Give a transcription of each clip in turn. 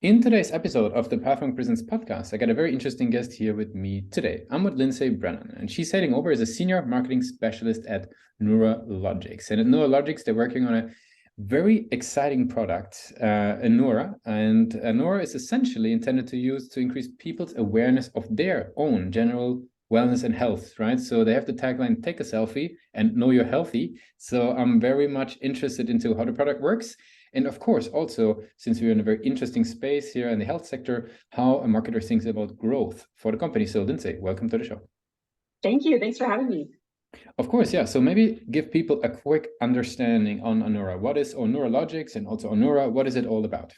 In today's episode of the Pathway Presents podcast, I got a very interesting guest here with me today. I'm with Lindsay Brennan, and she's heading over as a senior marketing specialist at NuraLogix. And at NuraLogix, they're working on a very exciting product, Nura. And Nura is essentially intended to increase people's awareness of their own general wellness and health, right? So they have the tagline, take a selfie and know you're healthy. So I'm very much interested into how the product works. And of course, also, since we're in a very interesting space here in the health sector, how a marketer thinks about growth for the company. So Lindsay, welcome to the show. Thank you. Thanks for having me. Of course, yeah. So maybe give people a quick understanding on Nura. What is NuraLogix, and also Nura, what is it all about?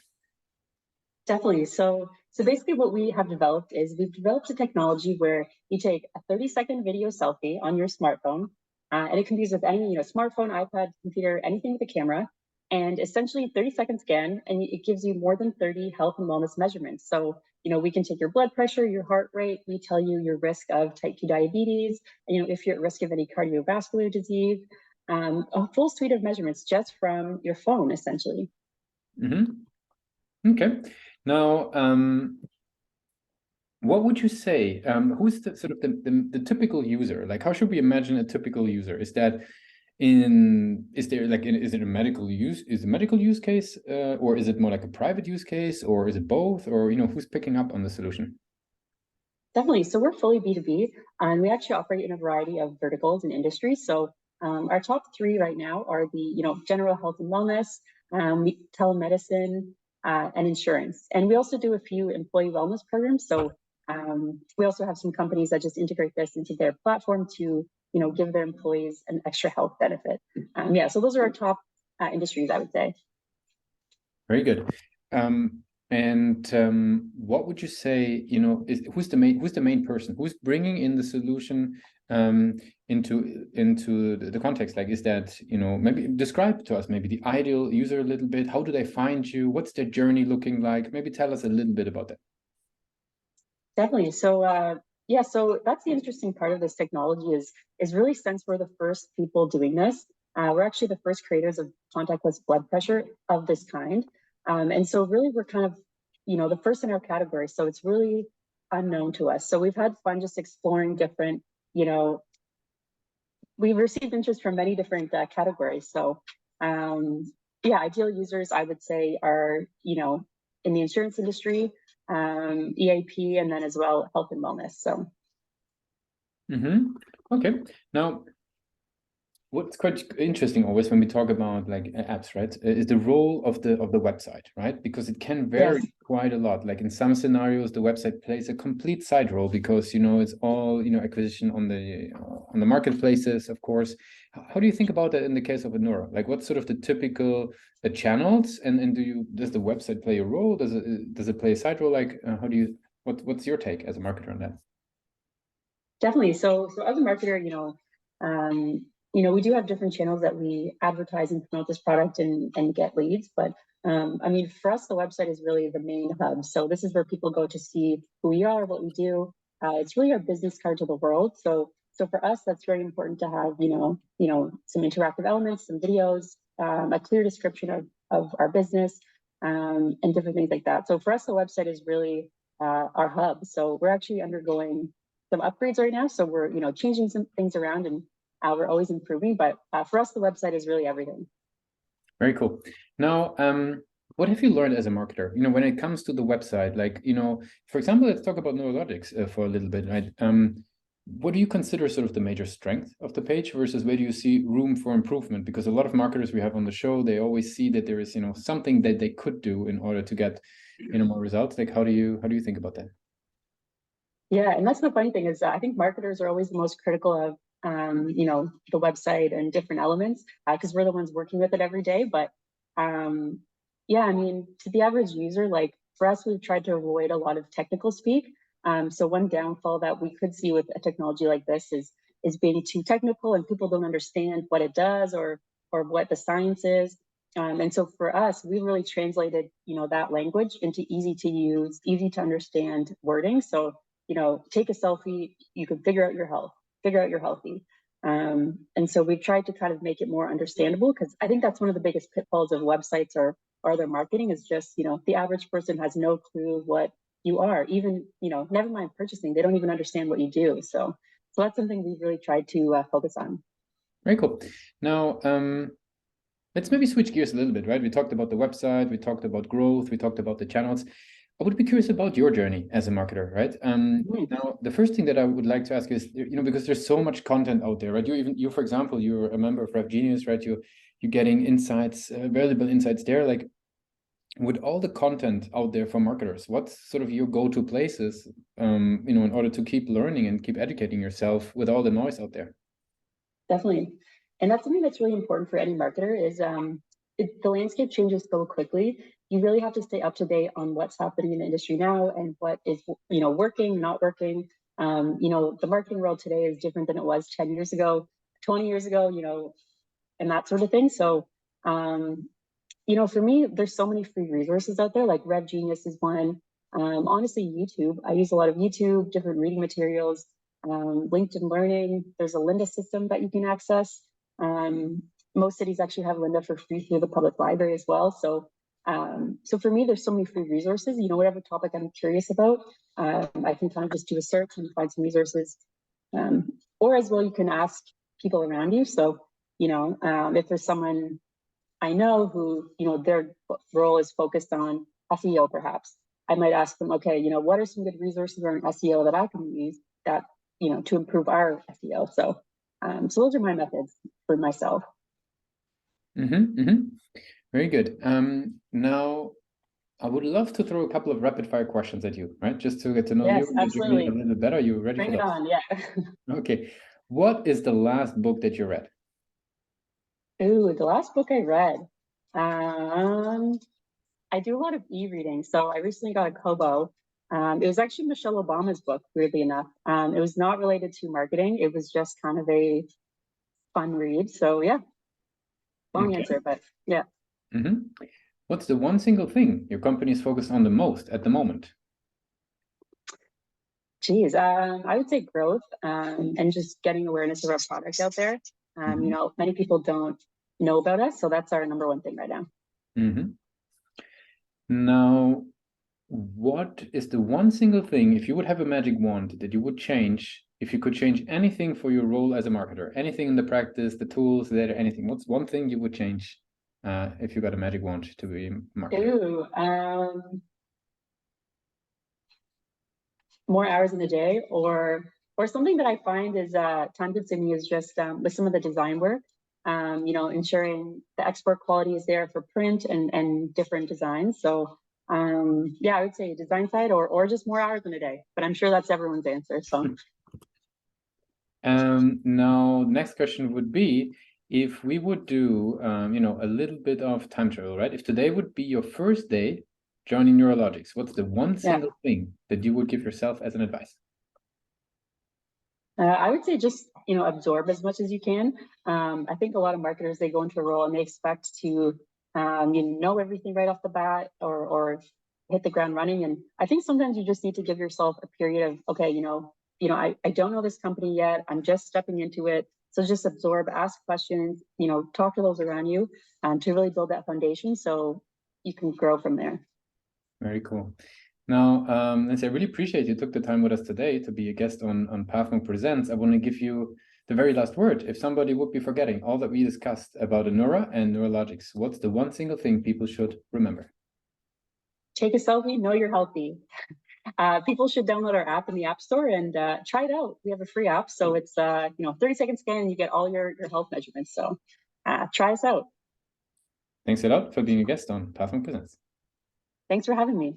Definitely. So basically what we have developed is we've developed a technology where you take a 30-second video selfie on your smartphone, and it can be used with any smartphone, iPad, computer, anything with a camera, and essentially 30-second scan, and it gives you more than 30 health and wellness measurements. So, we can take your blood pressure, your heart rate, we tell you your risk of type 2 diabetes, and, if you're at risk of any cardiovascular disease, a full suite of measurements just from your phone, essentially. Mm-hmm. Okay. Now, what would you say? Who's the sort of the typical user? Like, how should we imagine a typical user? Is it a medical use case, or is it more like a private use case, or is it both, or who's picking up on the solution? Definitely. So we're fully B2B, and we actually operate in a variety of verticals and industries. So our top three right now are the general health and wellness, telemedicine, and insurance. And we also do a few employee wellness programs. So we also have some companies that just integrate this into their platform to give their employees an extra health benefit. So those are our top industries, I would say. Very good. What would you say, who's the main person who's bringing in the solution into the context? Like, is that, maybe describe to us maybe the ideal user a little bit. How do they find you? What's their journey looking like? Maybe tell us a little bit about that. Definitely. So so that's the interesting part of this technology is really, since we're the first people doing this, we're actually the first creators of contactless blood pressure of this kind. And so really we're kind of, the first in our category. So it's really unknown to us. So we've had fun just exploring different, we've received interest from many different categories. So ideal users, I would say, are, in the insurance industry, EAP, and then as well health and wellness. So okay. Now, what's quite interesting always when we talk about like apps, right, is the role of the website, right? Because it can vary quite a lot. Like in some scenarios, the website plays a complete side role because it's all acquisition on the marketplaces, of course. How do you think about that in the case of Nura? Like, what's sort of the typical channels, and does the website play a role? Does it play a side role? Like, what's your take as a marketer on that? Definitely. So as a marketer, we do have different channels that we advertise and promote this product and get leads. But for us, the website is really the main hub. So this is where people go to see who we are, what we do. It's really our business card to the world. So for us, that's very important to have, some interactive elements, some videos, a clear description of our business, and different things like that. So for us, the website is really our hub. So we're actually undergoing some upgrades right now. So we're, changing some things around, and we're always improving. But for us, the website is really everything. Very cool. Now, what have you learned as a marketer? When it comes to the website, like, for example, let's talk about NuraLogix for a little bit, right? What do you consider sort of the major strength of the page versus where do you see room for improvement? Because a lot of marketers we have on the show, they always see that there is, something that they could do in order to get, more results. Like, how do you think about that? Yeah, and that's the funny thing is I think marketers are always the most critical of the website and different elements because we're the ones working with it every day. But to the average user, like for us, we've tried to avoid a lot of technical speak. So one downfall that we could see with a technology like this is being too technical and people don't understand what it does or what the science is. And so for us, we really translated, that language into easy to use, easy to understand wording. So, take a selfie, you can figure out your health, figure out you're healthy. And so we've tried to kind of make it more understandable because I think that's one of the biggest pitfalls of websites or or their marketing is just, the average person has no clue what you are, even, never mind purchasing, they don't even understand what you do. So that's something we've really tried to focus on. Very cool. Now, let's maybe switch gears a little bit, right? We talked about the website, we talked about growth, we talked about the channels. I would be curious about your journey as a marketer, right? Now, the first thing that I would like to ask is, because there's so much content out there, right? You, for example, you're a member of RevGenius, right? You're getting insights, valuable insights there. Like, with all the content out there for marketers, what's sort of your go-to places, in order to keep learning and keep educating yourself with all the noise out there? Definitely. And that's something that's really important for any marketer is the landscape changes so quickly. You really have to stay up to date on what's happening in the industry now and what is, working, not working. The marketing world today is different than it was 10 years ago, 20 years ago, and that sort of thing. So, for me, there's so many free resources out there, like RevGenius is one. Honestly, YouTube. I use a lot of YouTube, different reading materials, LinkedIn Learning. There's a Lynda system that you can access. Most cities actually have Lynda for free through the public library as well. So for me, there's so many free resources. Whatever topic I'm curious about, I can kind of just do a search and find some resources. Or as well, you can ask people around you. So, if there's someone I know who, their role is focused on SEO, perhaps, I might ask them, okay, what are some good resources around SEO that I can use that, to improve our SEO? So, so those are my methods for myself. Very good. Now, I would love to throw a couple of rapid fire questions at you, right? Just to get to know you a little bit better. Are you ready for that? Bring it on, yeah. Okay. What is the last book that you read? Ooh, the last book I read. I do a lot of e-reading. So I recently got a Kobo. It was actually Michelle Obama's book, weirdly enough. It was not related to marketing. It was just kind of a fun read. So yeah, long answer, but yeah. What's the one single thing your company is focused on the most at the moment? Geez, I would say growth and just getting awareness of our product out there. Many people don't know about us, so that's our number one thing right now. Now, what is the one single thing, if you would have a magic wand, that you would change, if you could change anything for your role as a marketer, anything in the practice, the tools, the data, anything, what's one thing you would change if you got a magic wand to be a marketer? Ooh, more hours in the day, or something that I find is time consuming is just with some of the design work, ensuring the export quality is there for print and different designs. So yeah, I would say design side or just more hours in a day, but I'm sure that's everyone's answer. So now next question would be, if we would do a little bit of time travel, right? If today would be your first day joining NuraLogix, what's the one single thing that you would give yourself as an advice? I would say just, absorb as much as you can. I think a lot of marketers, they go into a role and they expect to, know everything right off the bat or hit the ground running. And I think sometimes you just need to give yourself a period of, okay, I don't know this company yet. I'm just stepping into it. So just absorb, ask questions, talk to those around you to really build that foundation so you can grow from there. Very cool. Now, Lindsay, I really appreciate you took the time with us today to be a guest on PathMark Presents. I want to give you the very last word. If somebody would be forgetting all that we discussed about Nura and NuraLogix, what's the one single thing people should remember? Take a selfie, know you're healthy. People should download our app in the App Store and try it out. We have a free app, so it's 30-second scan and you get all your health measurements. So try us out. Thanks a lot for being a guest on PathMark Presents. Thanks for having me.